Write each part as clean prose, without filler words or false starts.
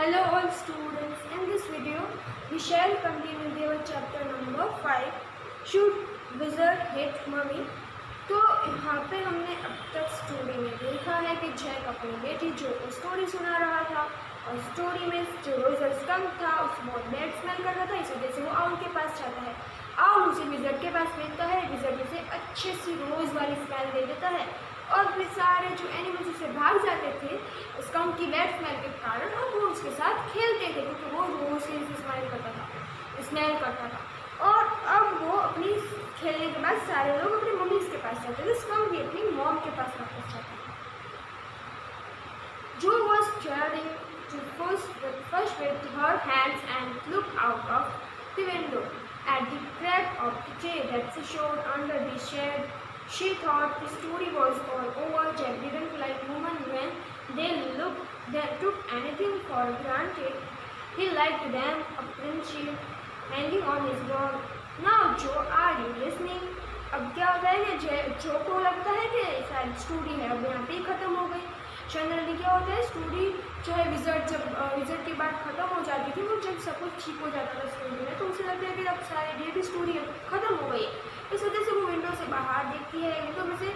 Hello all students, in this video we shall continue our chapter number 5 Should Wizard Hate Mummy। तो यहाँ पे हमने अब तक स्टोरी में देखा है कि जैक अपनी बेटी जो को स्टोरी सुना रहा था और स्टोरी में जो रोजर स्कंक था उस बहुत बैड स्मेल कर रहा था, इस वजह से वो आउल के पास जाता है। आउल उसे विजर्ड के पास भेजता है, विजर्ड उसे अच्छी सी रोज वाली स्मेल दे देता है और फिर सारे जो एनिमल्स उससे भाग जाते थे स्कंक की बैड स्मेल के कारण, अब वो उसके साथ खेलते थे क्योंकि वो रोज से स्मेल करता था। और अब वो अपनी खेलने के बाद सारे लोग अपनी मम्मी के पास जाते थे, स्कंक भी अपनी मॉम के पास वापस जाता था। जो was trying to first with her hands and look out of the window at the crack of the tree that showed under the shade. She thought the story was all over. Jack didn't like women when they took anything for granted. He liked them, a friendship hanging on his wall. Now, Joe, are you listening? अब क्या होता है कि जो को लगता है कि शायद स्टोरी है अब यहाँ पे खत्म हो गई। जनरली क्या होता है, स्टोरी चाहे विजर्ड की बात खत्म हो जाती थी, वो जब सब कुछ ठीक हो जाता था स्टोरी में, तो उसे लगता है कि अब सारी भी स्टोरी खत्म हो गई। इस वजह से वो विंडो से बाहर देखती है, विंडो में से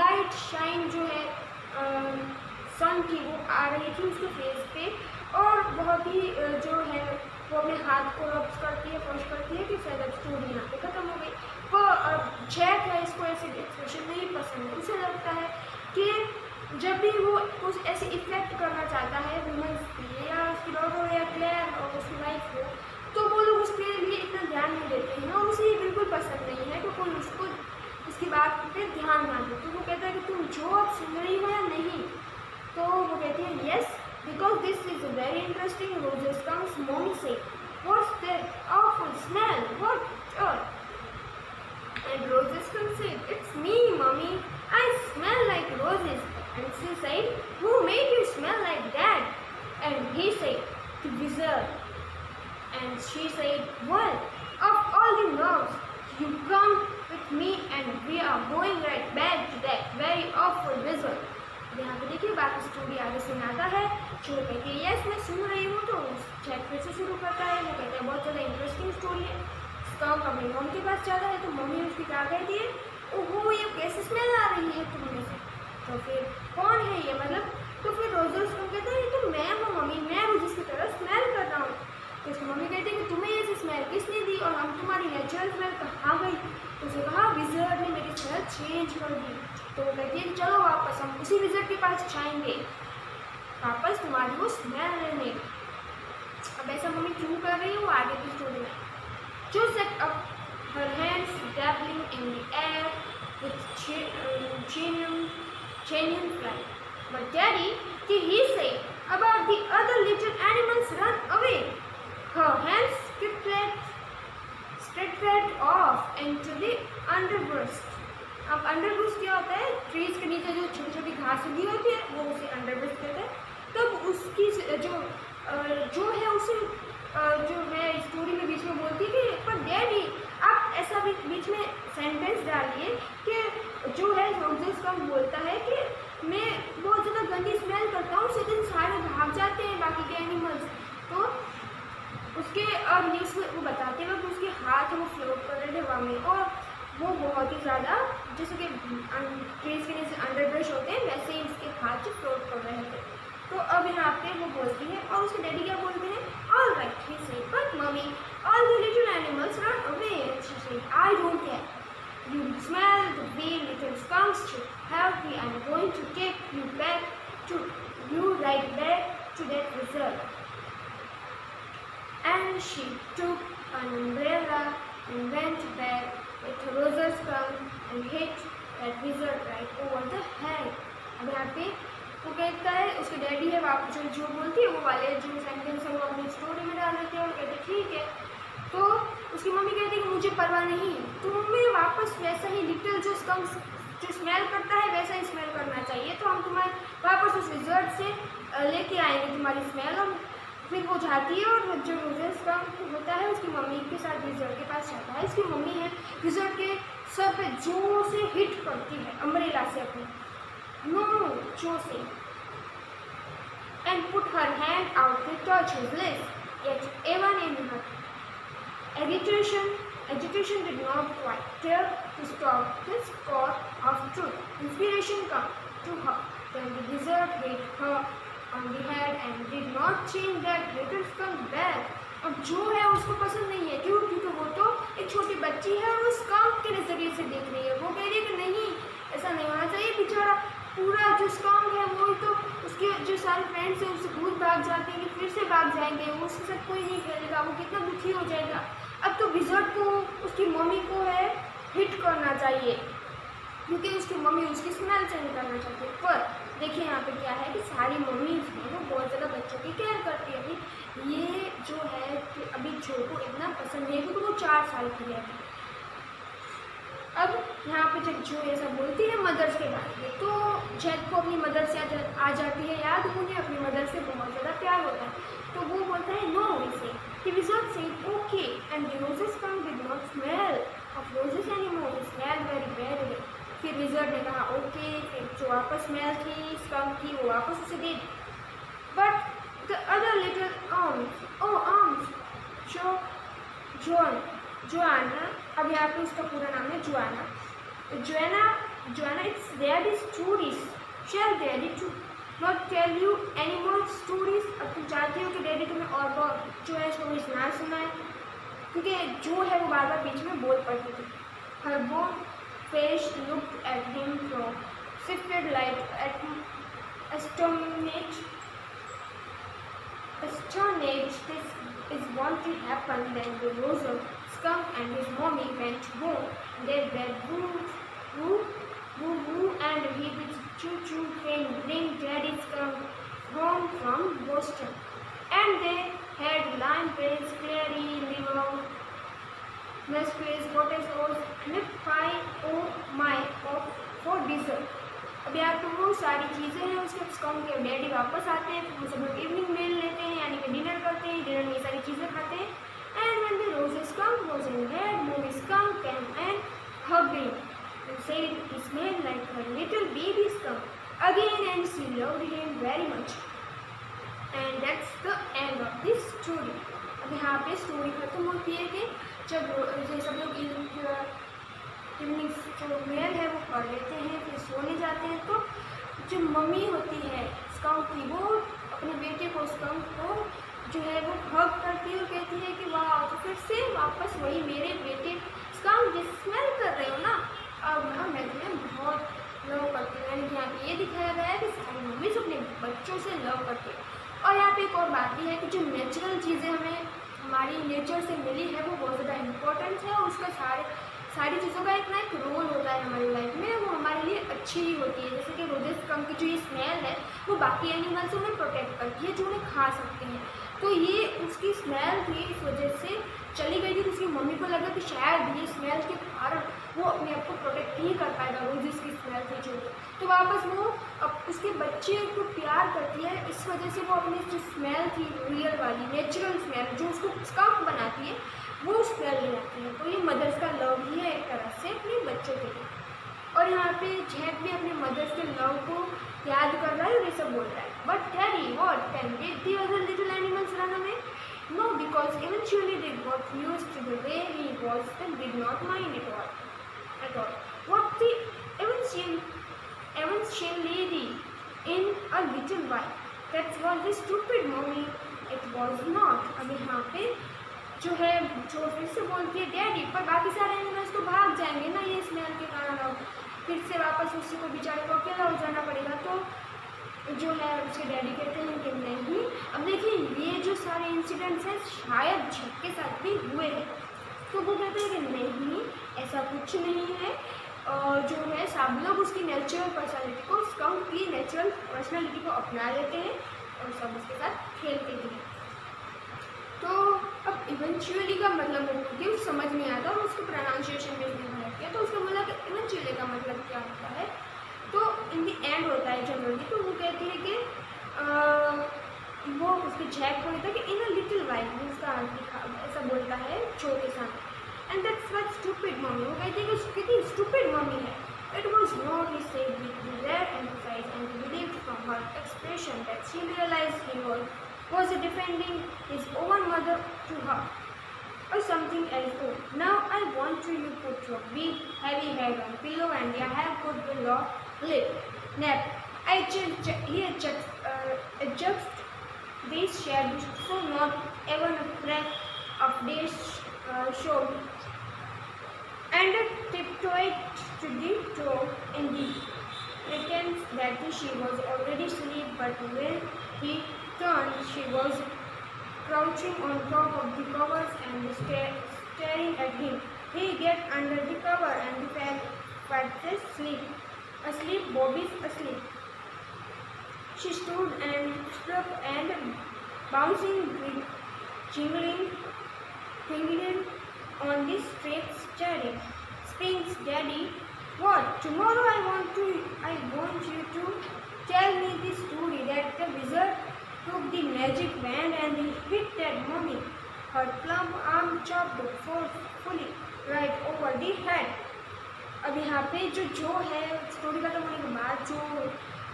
लाइट शाइन जो है सन की वो आ रही थी उसके फेस पे और बहुत ही जो है वो अपने हाथ को रब्स करती है, वॉश करती है कि शायद अब स्टोरी यहाँ पे खत्म हो गई। वो जैक है, इसको ऐसे एक्सप्रेशन नहीं पसंद है। उसे लगता है कि जब भी वो कुछ ऐसे इफेक्ट करना चाहता है वुमेन्स पे या उसकी डॉटर या क्लेयर और उसकी वाइफ को, तो वो लोग उसके लिए इतना ध्यान नहीं देते हैं और उसे बिल्कुल पसंद नहीं है तो कोई उसको उसकी बात पे ध्यान ना दे। तो वो कहता है कि तुम जो अब सुन रही हो या नहीं, तो वो कहती है yes because this is a very interesting. Roger Skunk's mom said, "What's that awful smell? What?" And Roger Skunk said, "It's me, Mommy. I smell like roses." And she said, "Who made you smell like that?" And he said, "The wizard." And she said, "Well, of all the nerves, you come with me and we are going right back to that very awful wizard." यहाँ पे देखिए बाकी story आगे सुनाता है। जो कहती है यस मैं सुन रही हूँ, तो जैक फिर से शुरू करता है। वो कहता है बहुत ज़्यादा इंटरेस्टिंग स्टोरी है। स्कंक अपनी मॉम के पास जाता है तो मम्मी उसकी क्या कहती है, ओहो ये कैसे स्मेल आ रही है तुम्हें से, तो फिर कौन है ये, मतलब तो फिर रोजर स्कंक कहता है ये तो मैं हूँ मम्मी, मैं हूँ जिसकी तरह स्मेल कर रहा हूँ। तो उसकी मम्मी कहती है कि तुम्हें ये स्मेल किसने दी और हम तुम्हारी नेचुरल स्मेल कहाँ गई। तो उसे कहा विजर्ड ने मेरी स्मेल चेंज कर दी। तो वो कहती है चलो वापस हम उसी विजर्ड के पास जाएंगे, वापस तुम्हारी वो स्मेल लेने। अब ऐसा मम्मी क्यों कर रही है वो आगे की स्टोरी में। जो set up her hands dabbling in the air with genuine flight. But Daddy, did he say about the other little animals run away? Her hands scattered off into the underbrush. अब अंडरब्रुश क्या होता है, trees के नीचे जो छोटी छोटी घास उगी होती है वो उसे अंडरब्रुश कहते हैं। तब उसकी जो है उसे जो है स्टोरी में बीच में बोलती है कि पर डैडी आप ऐसा बीच में सेंटेंस डालिए कि जो है रोजर स्कंक बोलता है कि मैं बहुत ज़्यादा गंदी स्मेल करता हूँ, उस दिन सारे भाग जाते हैं बाकी के एनिमल्स। तो उसके और न्यूज़ में वो बताते वक्त उसके हाथ वो फ्लोट कर रहे थे हवा में और वो बहुत ही ज़्यादा जैसे कि ट्रीज के नीचे अंडरब्रश होते हैं वैसे ही उसके हाथ से फ्लोट कर रहे थे। तो अब यहाँ पे वो बोलती है और उसके डैडी क्या बोलते हैं, all right he said, but mummy all the little animals run away. She said, I don't care, you smell the way little skunks should have me. I'm going to take you right back to that wizard. And she took an umbrella and went back with Roger Skunk and hit that wizard right over the head. अब यहाँ पे वो कहता है उसके daddy है आप जो बोलती है वो वाले जो सेंटेंस है वो अपनी स्टोरी में डाल देते हैं और कहते ठीक है। तो उसकी मम्मी कहती है कि मुझे परवाह नहीं, तुम्हें वापस वैसा ही लिटिल जो स्कंक जो स्मेल करता है वैसा ही स्मेल करना चाहिए, तो हम तुम्हें वापस उस विजर्ड से लेके आएंगे तुम्हारी स्मेल। और फिर वो जाती है और जो रोजर स्कंक होता है उसकी मम्मी के साथ विजर्ड के पास जाता है। इसकी मम्मी है विजर्ड के सर पे जोर से हिट करती है अम्ब्रेला से अपनी, नो जोर से। and put her hand out to touch his lips. Yet even in her agitation did not quite dare to stop this score of truth. Inspiration came to her when the wizard hit her on the head and did not change that little skunk back. अब जो है उसको पसंद नहीं है, क्यों? क्योंकि वो तो एक छोटी बच्ची है और वो स्काउट के नजरिए से देख रही है। वो कह रही है कि नहीं, ऐसा नहीं होना चाहिए। बेचारा पूरा जो स्काउट है वो तो उसके जो सारे फ्रेंड्स हैं उससे दूर भाग जाते हैं, फिर से भाग जाएंगे, वो उसके साथ कोई नहीं खेलेगा, वो कितना दुखी हो जाएगा। अब तो विज़र्ड को उसकी मम्मी को है हिट करना चाहिए, क्योंकि उसकी मम्मी उसकी स्मेल से निकालना चाहती है। पर देखिए यहाँ पे क्या है कि सारी मम्मीज हैं वो बहुत ज़्यादा बच्चों की केयर करती है। अभी ये जो है कि अभी जो को इतना पसंद नहीं है क्योंकि वो 4 साल की है। अब यहाँ पे जब जो ऐसा बोलती है मदर्स के बारे में, तो जैक को अपनी मदर से आ जाती है याद, उन्हें अपनी मदर से बहुत ज़्यादा प्यार होता है। तो वो बोलता है नो, इसे The wizard said okay, and the roses skunk did not smell of roses anymore. It smelled very badly. फिर विज़र्ड ने कहा ओके, फिर जो वापस स्मेल थी स्कंक की वो वापस उसे दे दी। But the other little arms Joanna, अब यहाँ पे उसका पूरा नाम है Joanna it's daddy stories shall daddy to not tell you any more stories. अब तुम चाहती हो कि डैडी तुम्हें और बहुत जो है स्टोरीज ना सुनाए, क्योंकि जो है वो बार बार बीच में बोल पड़ती थी। हर bone face looked at him from shifted light astonished. This is what to happen. Then the rose skunk and his mommy went home. They were woo and he with choo-choo train bring Daddy Skunk home from Boston. And they had lime pails, clary, liver, Nesquik, cottage oats, and pie, oh my, for dessert. अब यहाँ पे वो सारी चीज़ें हैं उसके skunk के daddy वापस आते हैं, फिर वो सब लोग इवनिंग मील लेते हैं, यानी कि डिनर करते हैं। डिनर में ये सारी चीज़ें खाते हैं। And when the rose skunk was in bed, mommy skunk came and hugged him and said he smelled like her little baby skunk again and she loved him very much. And that's the end of this story. अब यहाँ पे story खत्म होती है कि जब सब लोग इवनिंग जो मेल है वो कर लेते हैं, फिर सोने जाते हैं, तो जो मम्मी होती है स्काउट की वो अपने बेटे को स्काउट को जो है वो हग करती है और कहती है कि वाह, तो फिर से वापस वही मेरे बेटे स्काउट जिस स्मेल कर रहे हो ना, अब ना मैं तुम्हें बहुत लव करती हूँ। यानी कि यहाँ पे ये दिखाया गया है कि सारी मम्मीज अपने बच्चों से लव करती है। और यहाँ पे एक और बात भी है कि जो नेचुरल चीज़ें हमें हमारी नेचर से मिली है वो बहुत ज़्यादा इम्पोर्टेंट है, और उसका सारी चीज़ों का इतना एक रोल होता है हमारी लाइफ में, वो हमारे लिए अच्छी ही होती है। जैसे कि रोजेस स्कंक की जो ये स्मेल है वो बाकी एनिमल्स से उन्हें प्रोटेक्ट करती है जो उन्हें खा सकते हैं। तो ये उसकी स्मेल थी, इस वजह से चली गई थी। तो उसकी मम्मी को लगा कि शायद ये स्मेल के कारण वो अपने आप को प्रोटेक्ट नहीं कर पाएगा, रोजेस की स्मेल थी जो, तो वापस वो अब उसके बच्चे को प्यार करती है। इस वजह से वो अपनी जो स्मेल थी रियल वाली नेचुरल स्मेल जो उसको स्कंक बनाती है वो स्मेल ले आती है। तो ये मदर्स का लव ही है एक तरह से अपने बच्चों के लिए। और यहाँ पे जैक भी अपने मदर्स के लव को याद कर रहा है और ये सब बोल रहा है। But daddy what can the other little animals run away? No, because eventually they got used to the way he was and did not mind it at all. What the eventually lady in a little while. That was the stupid mommy. It was not. अब यहाँ पे जो है जो फिर से बोलती है डैडी, पर बाकी सारे एनिमल्स तो भाग जाएंगे ना ये स्मेल के कारण। अब फिर से वापस उसी को बेचारे को अकेला हो जाना पड़ेगा। तो जो है उसके डैडी कहते हैं कि नहीं। अब देखिए ये जो सारे इंसिडेंट्स हैं शायद जैक के साथ भी हुए हैं, तो वो कहते हैं कि नहीं ऐसा कुछ नहीं है। और जो है सब लोग उसकी नेचुरल पर्सनालिटी को, स्कंक की नेचुरल पर्सनालिटी को अपना लेते हैं और सब उसके साथ खेलते भी हैं। तो अब इवेंचुअली का मतलब मुझे उस समझ नहीं आता और उसके प्रोनाउंसिएशन में भी गलत किया। तो उसका मतलब इवेंचुअली का मतलब क्या होता है, तो इन दी एंड होता है जनरली। तो वो कहती है कि वो उसके जैक को कहता है कि इन अ लिटिल वाइल, उसका ऐसा बोलता है शो के साथ। And that's what stupid mummy, वो कहती है कि कितनी स्टूपिड मम्मी है। It was not he said with rare emphasise and believed from her expression that she realized he was defending his own mother to her, or something else. Oh, now I want you to put your big heavy head on pillow and your hair could be lip nap. I adjust these shadows so not even a crack of this showed, and tiptoed to the door in the pretense that she was already asleep. But when he turned, she was crouching on top of the covers and staring at him. He get under the cover and fell fast asleep. Asleep, Bobby's asleep. She stood and struck and bouncing, jingling on the streets, chatting. Springs, Daddy. What? Tomorrow I want you to tell me the story that the wizard took the magic wand and he hit that mummy. Her plump arm chopped forcefully right over the head. अब यहाँ पे जो है story खत्म होने के बाद जो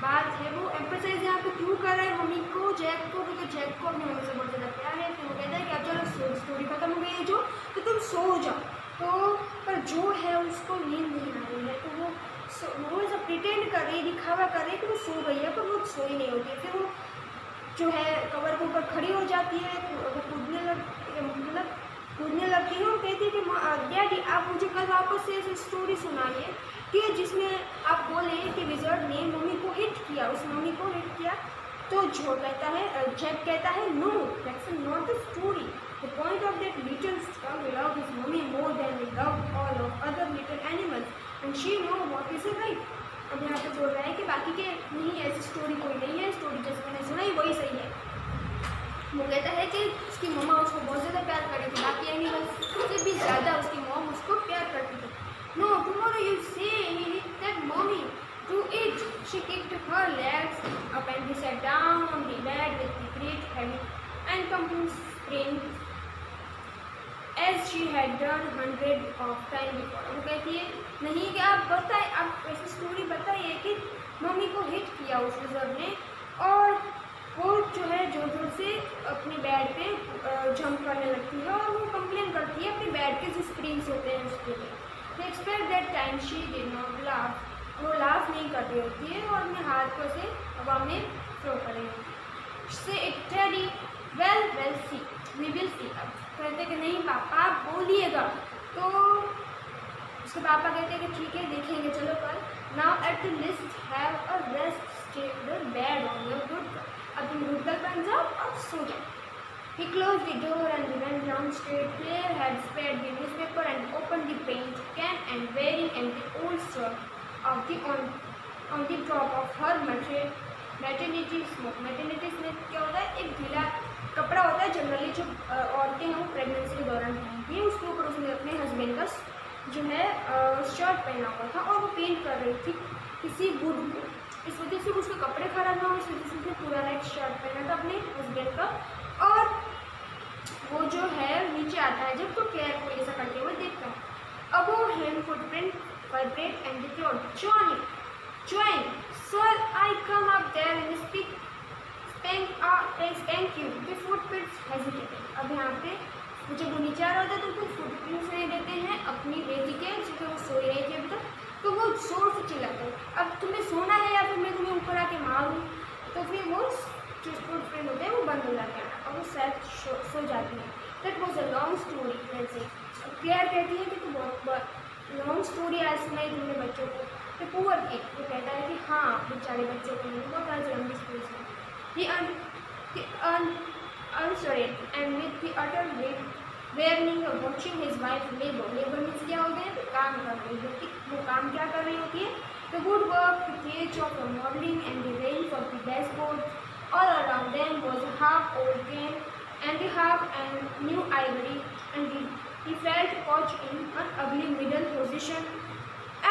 बात है वो एम्फसाइज यहाँ पे क्यों कर रहा है मम्मी को, जैक को, क्योंकि जैक को अपनी मम्मी से बहुत ज़्यादा प्यार है। फिर वो कहता है कि अब चलो स्टोरी खत्म हो गई है जो, तो तुम सो जाओ। तो पर जो है उसको नींद नहीं आ रही है, तो वो ऐसा प्रिटेंड कर रही, दिखावा कर रही कि वो सो गई है, पर वो सोई नहीं होती। फिर वो जो है कवर के ऊपर खड़ी हो जाती है, वो कूदने लगती है और कहती है कि डैडी आप मुझे कल वापस से ऐसी स्टोरी सुनाइए कि जिसमें आप बोले कि विज़र्ड ने मम्मी को हिट किया, उस मम्मी को हिट किया। तो जो कहता है, जैक कहता है, no that's not the story, the point of that little skull love his mummy more than he loved all of other little animals and she know what is right. अब यहाँ पे बोल रहा है कि बाकी के नहीं, ऐसी स्टोरी कोई नहीं है, स्टोरी जैसे मैंने सुनाई वही सही है। वो कहता है कि उसकी मम्मा उसको बहुत ज़्यादा प्यार करती थी, बाकी एनिमल्स से भी ज़्यादा उसकी मॉम उसको प्यार करती थी। No tomorrow you say he hit that mummy to it. She kicked her legs up and he sat down on the bed with the great heavy and complete spring as she had done hundred of times before। वो कहती है नहीं कि आप बताए, आप ऐसी story बताइए कि मम्मी को हिट किया उस विज़र्ड ने, और वो जो है जोर जोर से अपने बेड पे जंप करने लगती है और वो कंप्लेन करती है अपने बेड के जो स्प्रिंग्स होते हैं उसके लिए। तो expect that time she did not laugh, वो लाफ नहीं कर रही होती है और अपने हाथ को से हवा में थ्रो कर रही होती है। Say it teddy well see we will see. अब कहते कि नहीं पापा आप बोलिएगा, तो उसके पापा कहते हैं कि ठीक है देखेंगे चलो कल। Now at least have a rest, stay the bed on your good. अब तुम गुड गर्ल बन जाओ और सो जाओ। He closed the door and went downstairs. Claire had spared the newspaper and opened the paint can and wearing an old shirt on the top of her maternity smock. Maternity smock क्या होता है? एक ढीला कपड़ा होता है generally जो औरतें हैं वो प्रेगनेंसी के दौरान पहनती हैं। उसके ऊपर उसने अपने हस्बैंड का जो है शर्ट पहना हुआ था और वो पेंट कर रही थी किसी वुड को। इस वजह से उसके कपड़े खराब ना हो, इस वजह से उसने पूरा रेड शर्ट पहना था अपने हस्बैंड का। और वो जो है नीचे आता है जब, तो क्लेयर को ऐसा करते हुए देखता है। अब वो hand footprint vibrate and the crowd join shall I come up there and spank you? The footprints hesitated। अब यहाँ पे जब वो नीचे आ रहा होता है तो कुछ फुटप्रिंट्स नहीं देते हैं अपनी बेटी के, जिससे वो सोई रही थी अभी तक, तो वो जोर से चिल्लाते हैं अब तुम्हें सोना है या फिर मैं तुम्हें ऊपर आके मारूँ। तो फिर वो जो फुटप्रिंट होते हैं वो बंद हो जाते हैं और वो शायद सो जाती है। That was a long story. वैसे क्लियर कहती है कि तो बहुत लॉन्ग स्टोरी आज सुनाई तुमने बच्चों को। तो पुअर किड वो कहता है कि हाँ बेचारे बच्चों को नहीं, बहुत आज लंबी स्टोरी सुनाई। Unsorted and with the utter wearing of watching his wife labor means क्या हो गया तो काम कर रही होती। वो काम क्या कर रही होती है? The woodwork, the cage of the modeling and the rails of the dashboard. All around them was a half old cane and the half and new ivory, and he felt caught in an ugly middle position,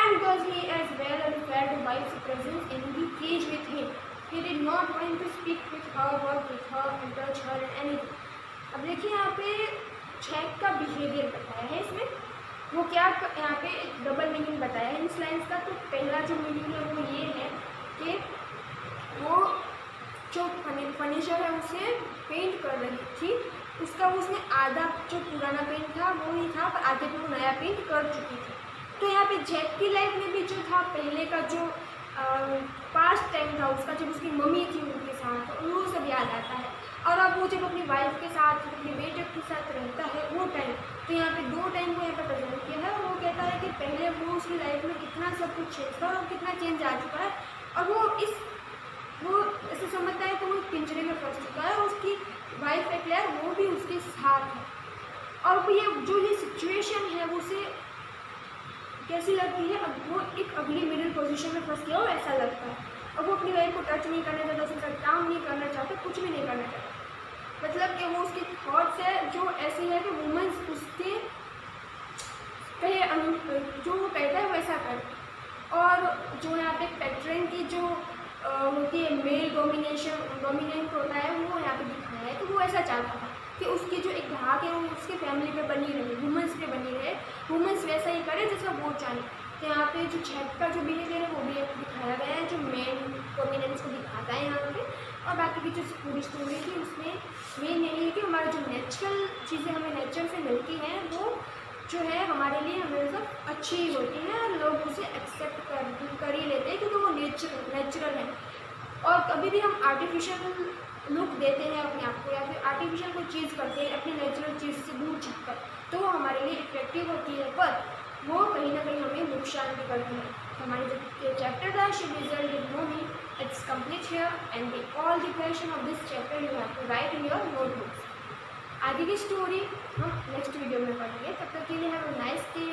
and was he as well and felt the wife's presence in the cage with him. He did not want to speak with her, work with her, and touch her and anything. अब देखिए यहाँ पे Jack का behaviour बताया है इसमें। वो क्या यहाँ पे डबल मीनिंग बताया है इस लाइन्स का। तो पहला जो मीनिंग है वो ये है कि वो फर्नीचर है उसे पेंट कर रही थी। उसका उसने आधा जो पुराना पेंट था वो ही था, पर आधे पे वो नया पेंट कर चुकी थी। तो यहाँ पे जैक की लाइफ में भी जो था पहले का जो पास्ट टाइम था उसका, जब उसकी मम्मी थी उनके साथ, वो सब याद आता है। और अब वो जब अपनी वाइफ के साथ, अपने बेटे के साथ रहता है वो टाइम, तो यहाँ पे दो टाइम को यहाँ पे प्रेजेंट किया है। वो कहता है कि पहले वो उसकी लाइफ में कितना सब कुछ चेंज था और कितना चेंज आ चुका है, और वो ऐसे समझता है कि वो पिंजरे में फंस चुका है और उसकी वाइफ है क्लेयर, वो भी उसके साथ है। और वो ये सिचुएशन है वो उसे कैसी लगती है, अब वो एक अगली मिडिल पोजीशन में फंस गया हो ऐसा लगता है। अब वो अपनी वाइफ को टच नहीं करना चाहता, उसके साथ काम नहीं करना चाहता, कुछ भी नहीं करना चाहता। मतलब कि वो उसकी थॉट्स है जो ऐसी है कि वुमेन्स उसके जो वो कहता है वैसा कर। और जो यहाँ पे पैटर्न की जो होती है, मेल डोमिनेंट होता है, वो यहाँ पे दिखाया है। तो वो ऐसा चाहता था कि उसकी जो एक धाक है वो उसके फैमिली पे बनी रहे, वुमेंस पे बनी रहे, वुमेंस वैसा ही करे जैसा वो चाहे। तो यहाँ पे जो छठ का जो बिहेवियर है वो भी दिखाया गया है, जो मेन डोमिनेंस को दिखाता है यहाँ पे। और बाकी की जो पूरी स्टोरी थी उसमें मेन यही है कि हमारी जो नेचुरल चीज़ें हमें नेचर से मिलती हैं वो जो है हमारे लिए हमेशा अच्छी होती हैं, और लोग उसे एक्सेप्ट कर ही लेते हैं क्योंकि वो नेचुरल है। और कभी भी हम आर्टिफिशियल लुक देते हैं अपने आप को, या फिर आर्टिफिशियल कोई चीज़ करते हैं अपनी नेचुरल चीज़ से दूर छिपकर, तो वो हमारे लिए इफेक्टिव होती है, पर वो कहीं ना कहीं हमें नुकसान भी करती है। तो हमारे जो चैप्टर था she result with money, it's complete here, and all the question of this chapter you have to write in your notebooks. आगे की स्टोरी हम नेक्स्ट वीडियो में पढ़ेंगे। तब तक के लिए हैव अ नाइस डे।